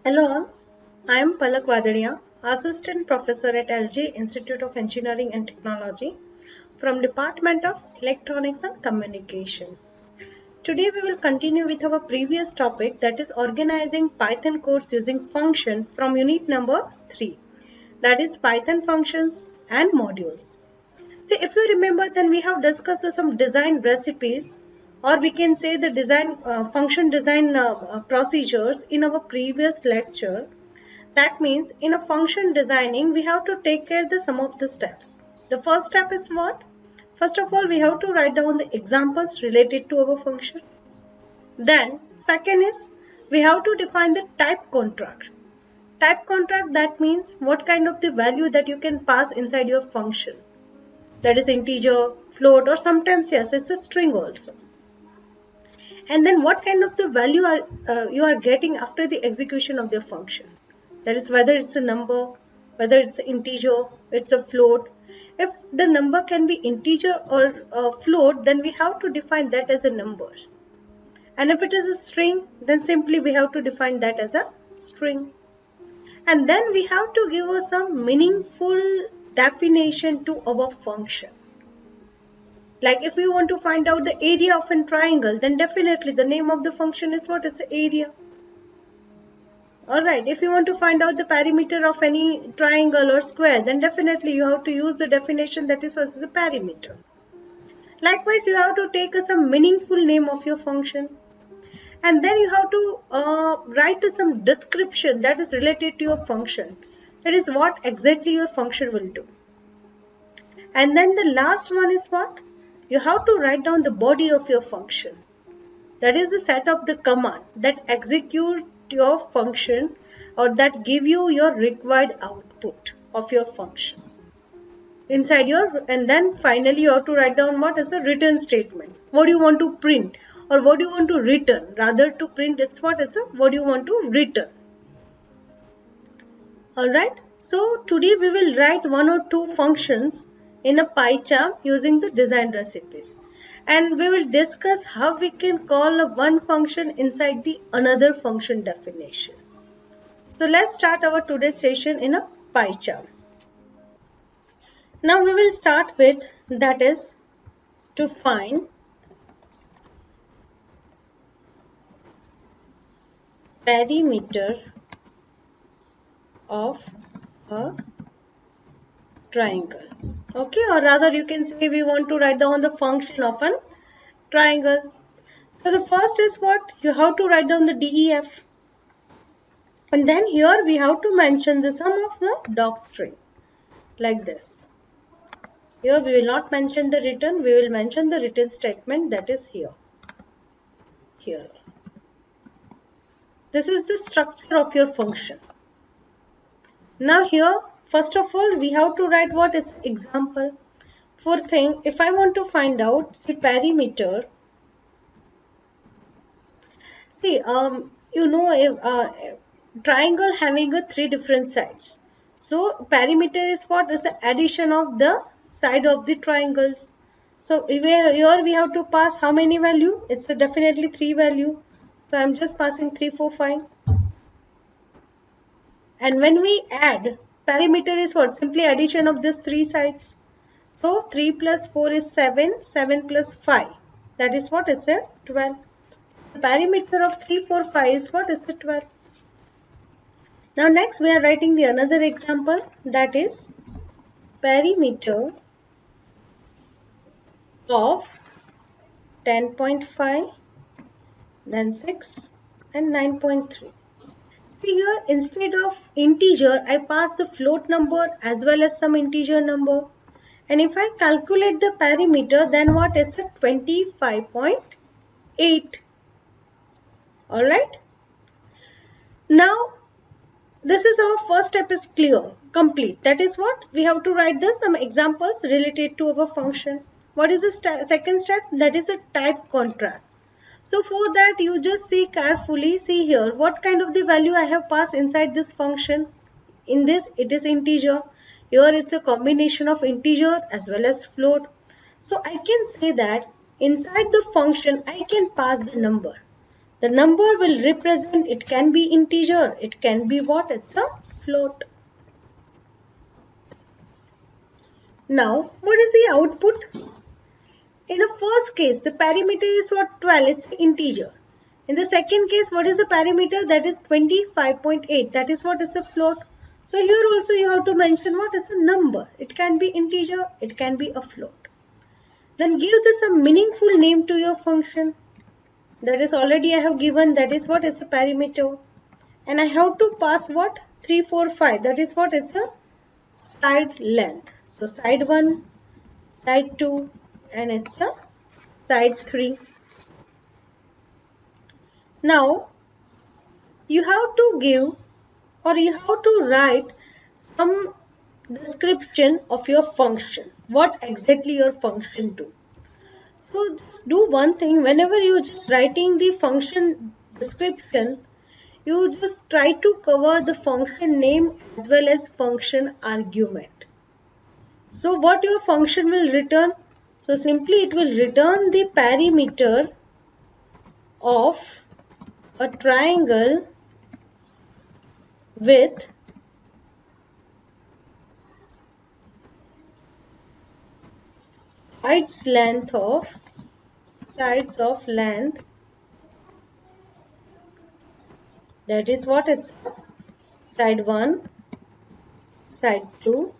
Hello, I am Palak Vadadia, Assistant Professor at LG Institute of Engineering and Technology from Department of Electronics and Communication. Today we will continue with our previous topic, that is organizing Python codes using function from unit number 3, that is Python functions and modules. See, if you remember, then we have discussed some design recipes, or we can say the design function design procedures in our previous lecture. That means in a function designing, we have to take care of some of the steps. The first step is what? First of all, we have to write down the examples related to our function. Then, second is we have to define the type contract. Type contract, that means what kind of the value that you can pass inside your function. That is integer, float, or sometimes yes, it's a string also. And then what kind of the value you are getting after the execution of the function. That is whether it's a number, whether it's an integer, it's a float. If the number can be integer or a float, then we have to define that as a number. And if it is a string, then simply we have to define that as a string. And then we have to give us some meaningful definition to our function. Like if we want to find out the area of a triangle, then definitely the name of the function is what? It's area. Alright, if you want to find out the perimeter of any triangle or square, then definitely you have to use the definition that is what is the perimeter. Likewise, you have to take some meaningful name of your function. And then you have to write some description that is related to your function. That is what exactly your function will do. And then the last one is what? You have to write down the body of your function. That is the set of the command that execute your function or that give you your required output of your function inside your, and then finally you have to write down what is a return statement. What do you want to print or what do you want to return? Rather to print, it's what? It's a what do you want to return. Alright, so today we will write one or two functions in a PyCharm using the design recipes. And we will discuss how we can call one function inside the another function definition. So let's start our today's session in a PyCharm. Now we will start with, that is to find perimeter of a triangle. Okay, or rather you can say we want to write down the function of a triangle. So the first is what? You have to write down the DEF. And then here we have to mention the sum of the docstring. Like this. Here we will not mention the return. We will mention the return statement that is here. Here. This is the structure of your function. Now here, first of all, we have to write what is example. For thing, if I want to find out the perimeter, see, you know, triangle having a 3 different sides. So perimeter is what? Is the addition of the side of the triangles. So here we have to pass how many value? It's definitely 3 value. So I'm just passing 3, 4, 5. And when we add, perimeter is what? Simply addition of these 3 sides. So 3 plus 4 is 7, 7 plus 5. That is what? It's a 12. The perimeter of 3, 4, 5 is what? Is a 12. Now next we are writing the another example, that is perimeter of 10.5, then 6 and 9.3. See here, instead of integer, I pass the float number as well as some integer number. And if I calculate the perimeter, then what is it? 25.8. Alright. Now, this is our first step is clear, complete. That is what? We have to write some examples related to our function. What is the second step? That is a type contract. So for that, you just see carefully, see here, what kind of the value I have passed inside this function. In this, it is integer. Here it's a combination of integer as well as float. So I can say that inside the function, I can pass the number. The number will represent, it can be integer, it can be what? It's a float. Now, what is the output? In the first case, the parameter is what? 12, it's an integer. In the second case, what is the parameter? That is 25.8. That is what is a float. So here also you have to mention what is a number. It can be integer, it can be a float. Then give this a meaningful name to your function. That is already I have given, that is what is a parameter. And I have to pass what? 3, 4, 5. That is what? It's a side length. So side 1, side 2, and it's a side 3. Now you have to give, or you have to write some description of your function. What exactly your function do. So just do one thing, whenever you just writing the function description, you just try to cover the function name as well as function argument. So what your function will return? So simply it will return the parameter of a triangle with sides of length, that is what? It's side 1, side 2,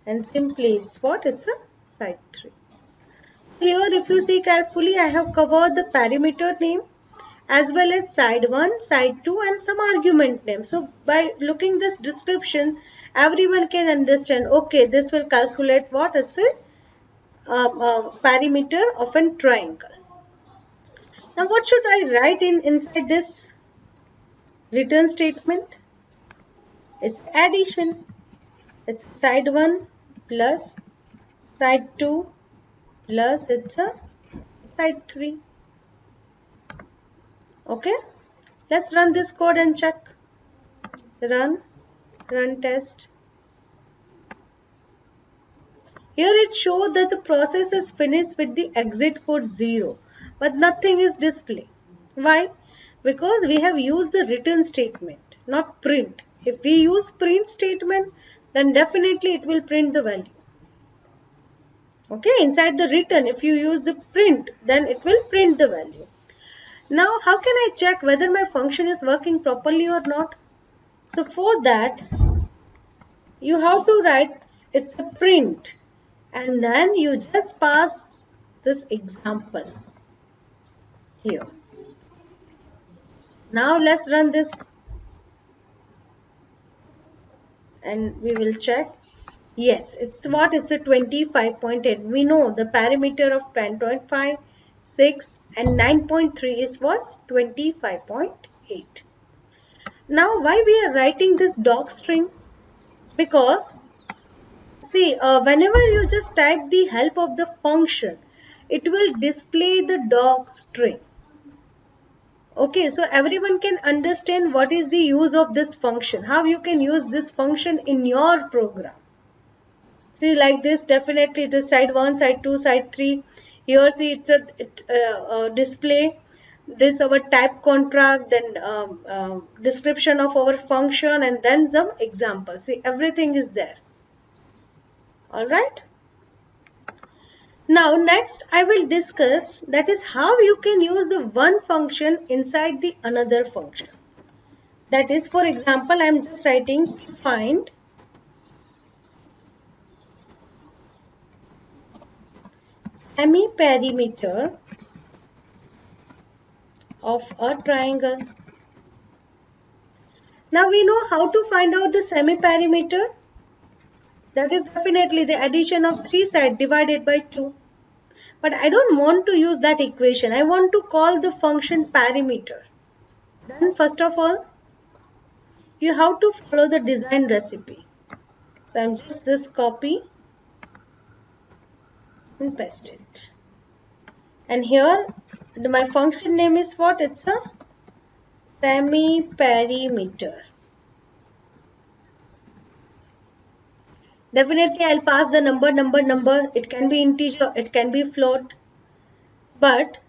and simply it's what? It's a side 3. So here if you see carefully, I have covered the parameter name as well as side 1, side 2, and some argument name. So by looking this description, everyone can understand, okay, this will calculate what? It's a parameter of a triangle. Now what should I write inside this return statement? It's addition. It's side 1 plus side 2 plus it's a side 3. Okay, let's run this code and check. Run test. Here it shows that the process is finished with the exit code 0, but nothing is displayed. Why? Because we have used the return statement, not print. If we use print statement, then definitely it will print the value. Okay, inside the return, if you use the print, then it will print the value. Now, how can I check whether my function is working properly or not? So for that, you have to write it's a print, and then you just pass this example here. Now let's run this and we will check. Yes, it's what? It's a 25.8. We know the parameter of 10.5, 6 and 9.3 is was 25.8. Now why we are writing this doc string? Because see, whenever you just type the help of the function, it will display the doc string. Okay, so everyone can understand what is the use of this function, how you can use this function in your program. See, like this, definitely it is side 1, side 2, side 3. Here see it's a display. This our type contract, then description of our function, and then some examples. See, everything is there. Alright. Now next I will discuss that is how you can use the one function inside the another function. That is, for example, I am just writing find semi-perimeter of a triangle. Now we know how to find out the semi-perimeter. That is definitely the addition of 3 sides divided by 2. But I don't want to use that equation. I want to call the function perimeter. Then first of all, you have to follow the design recipe. So I'm just this copy and paste it. And here my function name is what? It's a semi-perimeter. Definitely I'll pass the number. It can be integer, it can be float. But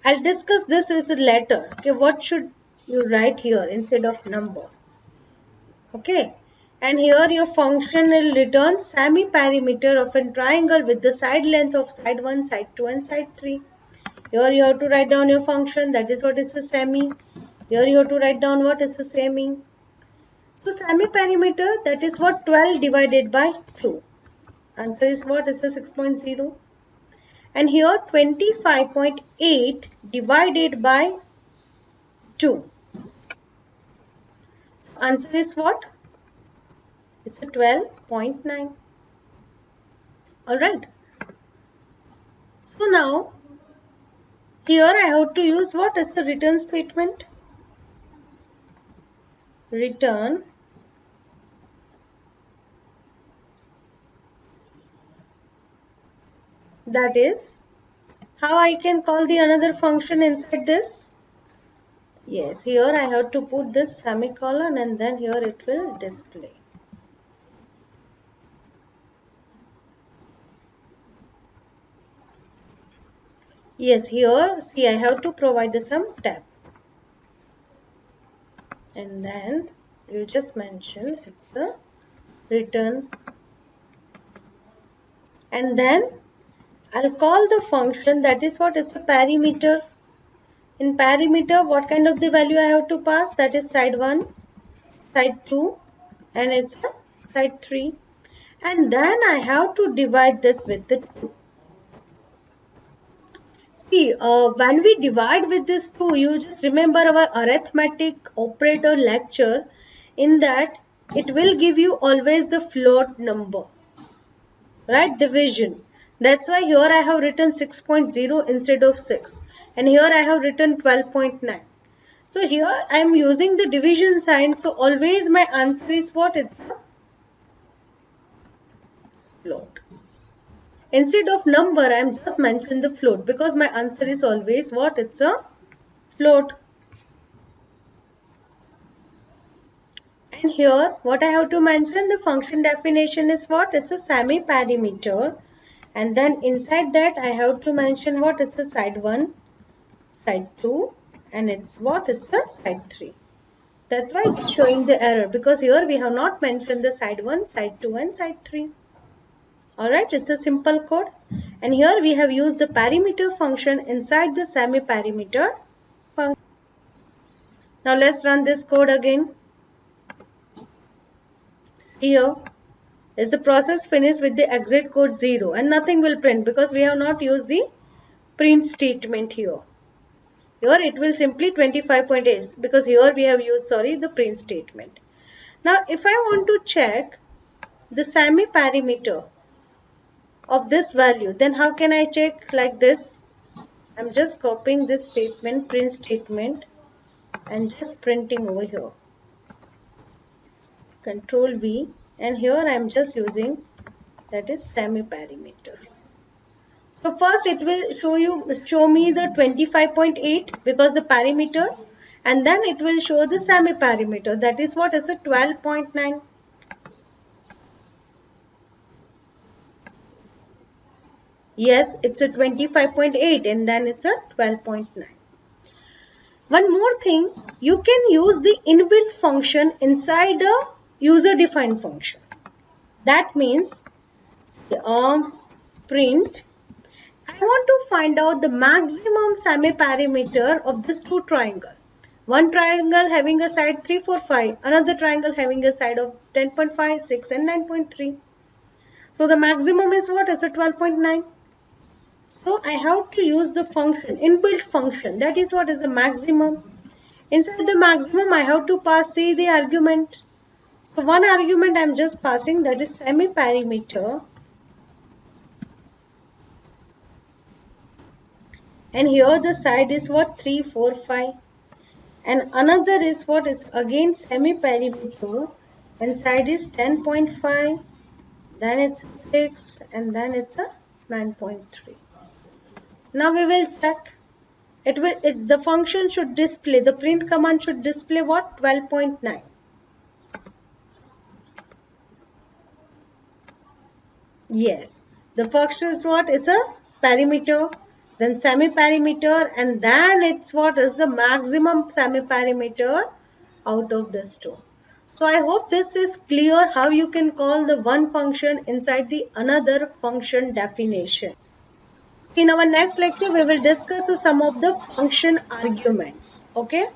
I'll discuss this as a letter. Okay, what should you write here instead of number? Okay, and here your function will return semi-perimeter of a triangle with the side length of side 1, side 2 and side 3. Here you have to write down your function, that is what is the semi. Here you have to write down what is the semi. So semi-perimeter, that is what 12 divided by 2. Answer is what? Is the 6.0. And here 25.8 divided by 2. So answer is what? It's a 12.9. Alright. So now here I have to use what is the return statement? Return that is how I can call the another function inside this? Yes, here I have to put this semicolon and then here it will display. Yes, here see I have to provide some tab. And then you just mention it's the return. And then I'll call the function that is what is the perimeter. In perimeter, what kind of the value I have to pass? That is side 1, side 2 and it's side 3. And then I have to divide this with the 2. See, when we divide with this 2, you just remember our arithmetic operator lecture. In that, it will give you always the float number. Right? Division. That's why here I have written 6.0 instead of 6. And here I have written 12.9. So here I am using the division sign. So always my answer is what? It's a float. Instead of number, I am just mentioning the float because my answer is always what? It's a float. And here what I have to mention, the function definition is what? It's a semi-perimeter. And then inside that I have to mention what? It's a side 1, side 2 and it's what? It's a side 3. That's why it's showing the error because here we have not mentioned the side 1, side 2 and side 3. Alright, it's a simple code. And here we have used the perimeter function inside the semi-perimeter function. Now let's run this code again. Here is the process finished with the exit code 0 and nothing will print because we have not used the print statement here. Here it will simply 25.8 because here we have used the print statement. Now if I want to check the semi-perimeter of this value, then how can I check? Like this. I'm just copying this statement, print statement and just printing over here. Control V and here I'm just using that is semi-perimeter. So first it will show me the 25.8 because the perimeter and then it will show the semi-perimeter, that is what is a 12.9. Yes, it's a 25.8 and then it's a 12.9. One more thing, you can use the inbuilt function inside a user-defined function. That means print, I want to find out the maximum semi-perimeter of this two triangle. One triangle having a side 3, 4, 5. Another triangle having a side of 10.5, 6 and 9.3. So the maximum is what? Is a 12.9. So I have to use the function, inbuilt function. That is what is the maximum. Inside the maximum, I have to pass the argument. So one argument I am just passing, that is semi-perimeter. And here the side is what? 3, 4, 5. And another is what is again semi-perimeter. And side is 10.5. Then it's 6. And then it's a 9.3. Now we will check. The function should display, the print command should display what? 12.9. Yes. The function is what? Is a perimeter. then semi-perimeter, and then it's what is the maximum semi-perimeter out of this two. So I hope this is clear how you can call the one function inside the another function definition. In our next lecture, we will discuss some of the function arguments. Okay.